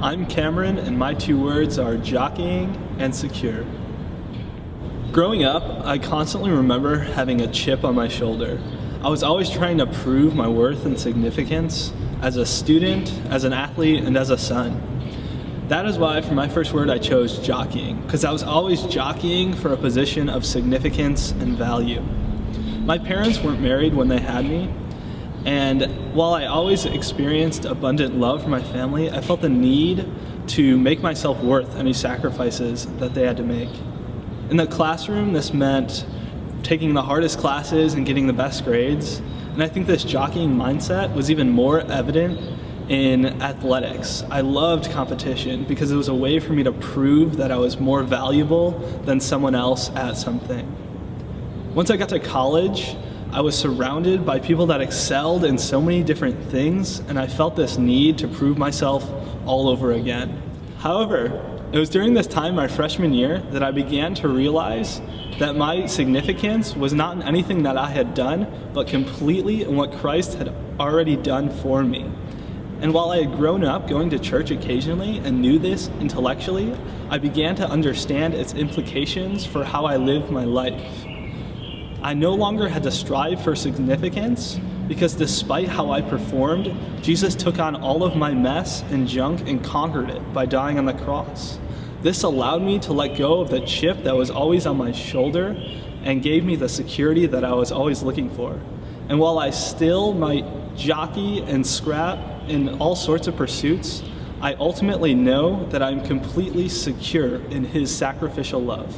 I'm Camryn, and my two words are jockeying and secure. Growing up, I constantly remember having a chip on my shoulder. I was always trying to prove my worth and significance as a student, as an athlete, and as a son. That is why for my first word I chose jockeying, because I was always jockeying for a position of significance and value. My parents weren't married when they had me, and while I always experienced abundant love for my family, I felt the need to make myself worth any sacrifices that they had to make. In the classroom, this meant taking the hardest classes and getting the best grades, and I think this jockeying mindset was even more evident in athletics. I loved competition because it was a way for me to prove that I was more valuable than someone else at something. Once I got to college, I was surrounded by people that excelled in so many different things, and I felt this need to prove myself all over again. However, it was during this time, my freshman year, that I began to realize that my significance was not in anything that I had done, but completely in what Christ had already done for me. And while I had grown up going to church occasionally and knew this intellectually, I began to understand its implications for how I lived my life. I no longer had to strive for significance because despite how I performed, Jesus took on all of my mess and junk and conquered it by dying on the cross. This allowed me to let go of the chip that was always on my shoulder and gave me the security that I was always looking for. And while I still might jockey and scrap in all sorts of pursuits, I ultimately know that I'm completely secure in His sacrificial love.